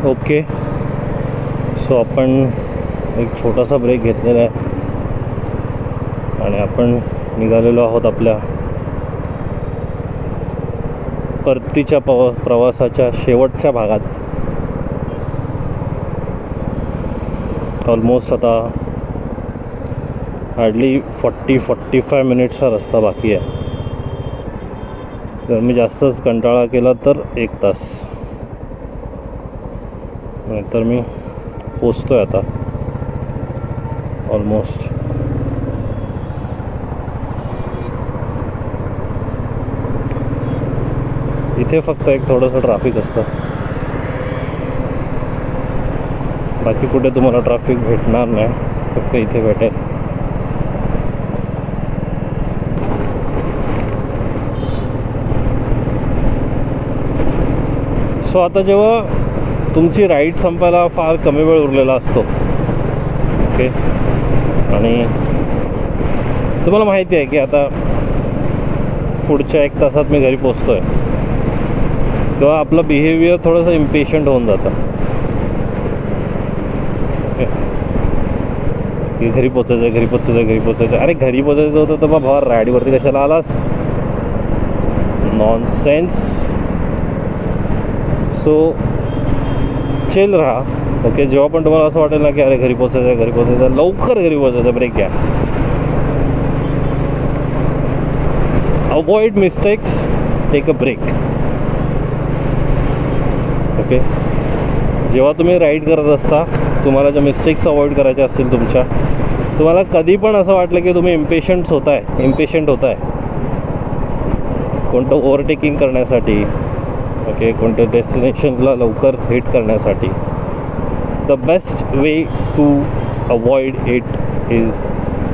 Okay, so आपण एक छोटासा ब्रेक घेतलेला आहे आणि आपण निघालेलो आहोत आपल्या परतीच्या प्रवासाच्या शेवटच्या भागात. ऑलमोस्ट आता हार्डली 40-45 मिनिट्सचा रस्ता बाकी आहे. जर मी जास्तच कंटाळा केला तर 1 तास, नाहीतर मी पोचतोय आता ऑलमोस्ट. इथे फक्त एक थोडंसं ट्रॅफिक असतं, बाकी कुठे तुम्हाला ट्रॅफिक भेटणार नाही, फक्त इथे भेटेल. सो आता जेव्हा तुमची राईड संपायला फार कमी वेळ उरलेला असतो, ओके, आणि तुम्हाला माहिती आहे की आता पुढच्या 1 तासात मी घरी पोचतो आहे, तेव्हा आपलं बिहेवियर थोडंसं इम्पेशंट होऊन जातं की घरी पोचायचं. अरे घरी पोचायचं होतं तर मग भावा राईडवरती कशाला आलास? नॉनसेन्स. सो चिल राहा, ओके. जेव्हा पण तुम्हाला असं वाटेल ना की अरे घरी पोचायचं, लवकर घरी पोचायचं, ब्रेक घ्या. Avoid mistakes, take a break, okay. जेव्हा तुम्ही राईड करत असता, तुम्हाला ज्या मिस्टेक्स अवॉइड करायच्या असतील तुम्हाला कधी पण असं वाटलं की तुम्ही इम्पेशंट होत आहे कोणतं ओव्हरटेकिंग करण्यासाठी, ओके, कोणत्या डेस्टिनेशनला लवकर हिट करण्यासाठी, the best way to avoid it is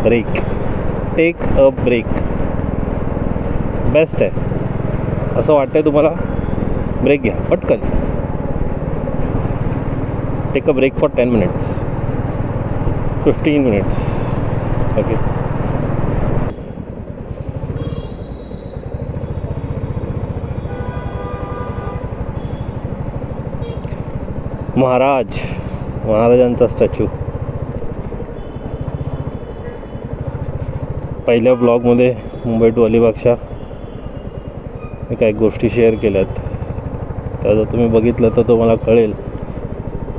break. Take a break best आहे. असं वाटतंय तुम्हाला, ब्रेक घ्या पटकन. Take a break for 10 minutes, 15 minutes, okay. महाराजांचा स्टॅच्यू. पहिल्या ब्लॉगमध्ये मुंबई टू अलिबागच्या मी काही गोष्टी शेअर केल्यात, त्या जर तुम्ही बघितलं तर तुम्हाला कळेल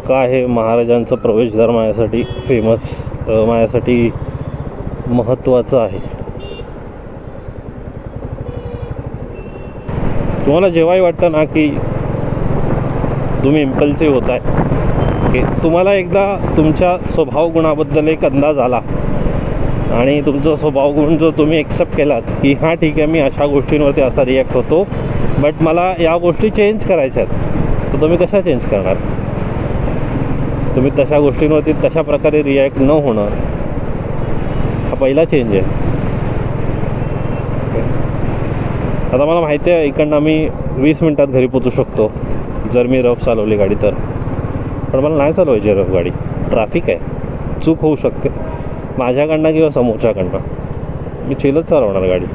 का हे महाराजांचं प्रवेशद्वार माझ्यासाठी माझ्यासाठी महत्त्वाचं आहे. तुम्हाला जेव्हाही वाटतं ना की तुम्ही इम्पल्सिव्ह होताय, ओके, तुम्हाला एकदा तुमच्या स्वभाव गुणाबद्दल एक अंदाज आला आणि तुमचा स्वभाव गुण जो तुम्ही एक्सेप्ट केलात की हां ठीक आहे, मी अशा गोष्टींवरती असा रिॲक्ट होतो, बट मला या गोष्टी चेंज करायच्या आहेत, तर तुम्ही कशा चेंज करणार? तुम्ही तशा गोष्टींवरती तशा प्रकारे रिॲक्ट न होणं हा पहिला चेंज आहे. आता मला माहिती आहे इकडनं आम्ही 20 मिनटात घरी पोचू शकतो जर मी रफ चालवली गाडी तर, पण मला नाही चालवायची रफ गाडी. ट्रॅफिक आहे, चूक होऊ शकते माझ्याकडनं किंवा समोरच्याकडनं. मी चिलच चालवणार गाडी.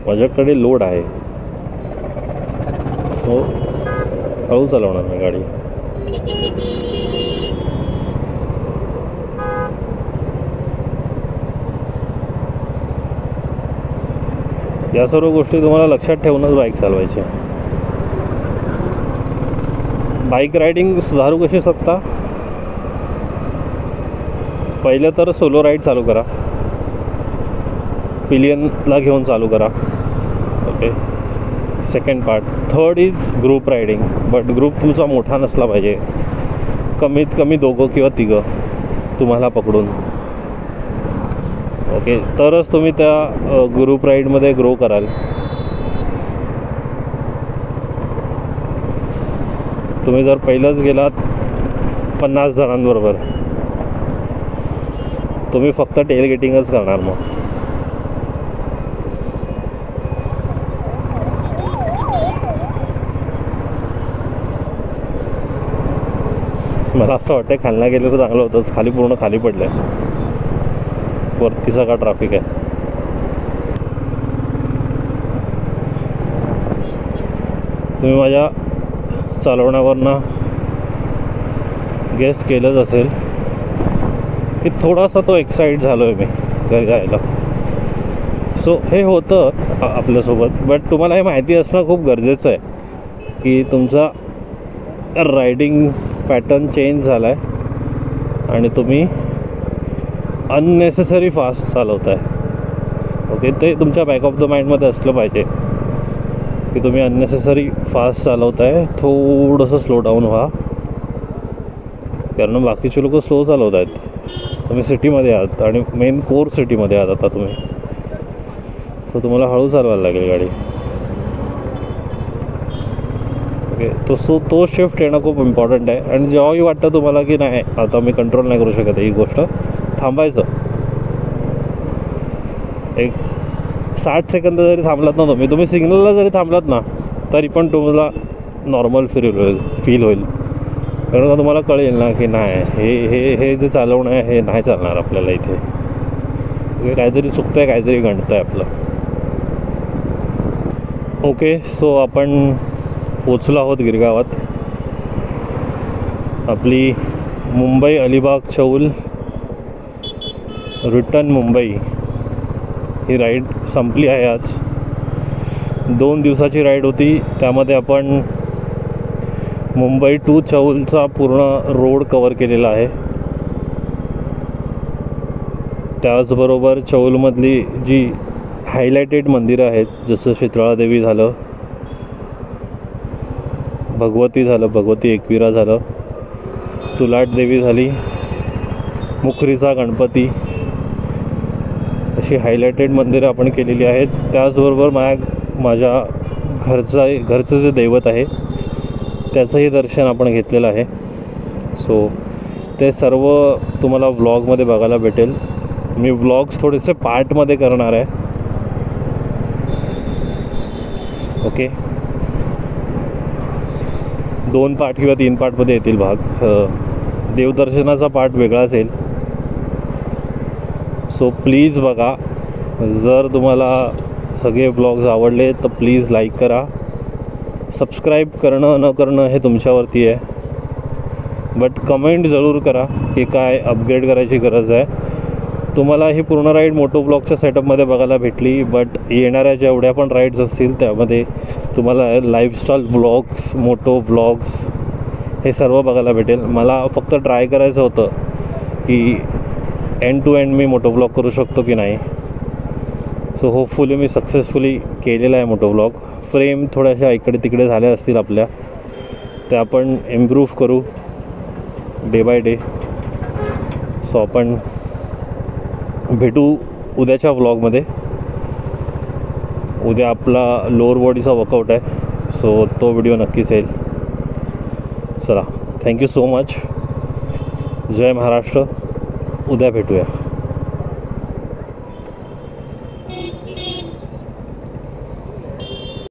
माझ्याकडे लोड आहे, सो हळू चालवणार मी गाडी. या सर्व गोष्टी तुम्हाला लक्षात ठेवूनच बाईक चालवायची. बाईक रायडिंग सुधारू कशी शकता? पहिलं तर सोलो राईड चालू करा, पिलियनला घेऊन चालू करा, okay. Second part. Third is group riding, but group तुमचा मोठा नसला पाहिजे, कमीत कमी 2 किंवा 3 तुम्हाला पकडून, ओके, तरच तुम्ही त्या ग्रुप राईडमध्ये ग्रो कराल. तुम्ही जर पहिलंच गेलात 50 जणांबरोबर, तुम्ही फक्त टेलगेटिंगच करणार. मग मला असं वाटतं खालना गेलं तर चांगलं होतं, खाली पूर्ण खाली पडलं आहे. वरती सगळा ट्रॅफिक आहे. तुम्ही माझ्या चालवण्यावरनं गेस केलंच असेल की थोडासा तो एक्साईट झालो आहे मी घरी जायला. सो हे होतं आपल्यासोबत, बट तुम्हाला हे माहिती असणं खूप गरजेचं आहे की तुमचा रायडिंग पॅटर्न चेंज झाला आहे आणि तुम्ही अननेसेसरी फास्ट चालवत आहे. ओके, ते तुमच्या बॅक ऑफ द माइंडमध्ये असलं पाहिजे की तुम्ही अननेसेसरी फास्ट चालवत आहे. थोडंसं स्लो डाऊन व्हा, कारण बाकीचे लोक स्लो चालवत आहेत. तुम्ही सिटीमध्ये आहात आणि मेन कोर सिटीमध्ये आहात आता तुम्ही, तर तुम्हाला हळू चालवायला लागेल गाडी. ओके, तो शिफ्ट येणं खूप इम्पॉर्टंट आहे. आणि जेव्हाही वाटतं तुम्हाला की नाही आता मी कंट्रोल नाही करू शकत ही गोष्ट, थांबायचं. एक 60 सेकंद जरी थांबलात ना तुम्ही सिग्नलला जरी थांबलात ना तरी पण तुम्हाला नॉर्मल फील होईल. कारण तुम्हाला कळेल ना की नाही हे जे चालवणं आहे हे नाही चालणार आपल्याला इथे. काहीतरी चुकतं आहे, काहीतरी घडतं आहे आपलं. ओके, सो आपण पोचलो आहोत गिरगावात. आपली मुंबई अलिबाग चौल रिटर्न मुंबई ही राईड संपली आहे. आज 2 दिवसाची राईड होती. त्यामध्ये आपण मुंबई टू चौलचा पूर्ण रोड कवर केलेला आहे. त्याचबरोबर चौलमधली जी हायलायटेड मंदिरं आहेत, जसं शीतळादेवी झालं, भगवती झालं, भगवती एकविरा झालं, तुलाट देवी झाली, मुखरीचा गणपती, अशी हायलायटेड मंदिरं आपण केलेली आहेत. त्याचबरोबर माझ्या घरचं जे दैवत आहे त्याचंही दर्शन आपण घेतलेलं आहे. सो ते सर्व तुम्हाला व्लॉगमध्ये बघायला भेटेल. मी व्लॉग्स थोडेसे पार्टमध्ये करणार आहे. ओके, 2 पार्ट किंवा 3 पार्टमध्ये येतील भाग. देवदर्शनाचा पार्ट वेगळाच येईल. सो प्लीज बघा. जर तुम्हाला सगळे व्लॉग्स आवडले तर प्लीज लाईक करा. सबस्क्राईब करणं न करणं हे तुमच्यावरती आहे, बट कमेंट जरूर करा की काय अपग्रेड करायची गरज आहे. तुम्हाला ही पूर्ण राईड मोटो ब्लॉगच्या सेटअपमध्ये बघायला भेटली, बट येणाऱ्या जेवढ्या पण राईड्स असतील त्यामध्ये तुम्हाला लाईफस्टाईल व्लॉग्स, मोटो व्लॉग्स हे सर्व बघायला भेटेल. मला फक्त ट्राय करायचं होतं की एंड टू एंड मी मोटो ब्लॉग करू शकतो की नाही. सो होपफुली मी सक्सेसफुली केलेला आहे मोटो ब्लॉग. फ्रेम थोड्याशा इकडे तिकडे झाल्या असतील आपल्या, त्या आपण इम्प्रूव्ह करू डे बाय डे. सो आपण भेटू उद्याच्या व्लॉगमध्ये. उद्या आपला लोअर बॉडीचा वर्कआउट आहे, सो तो व्हिडिओ नक्कीच येईल. चला, थँक्यू सो मच. जय महाराष्ट्र. उद्या भेटूया.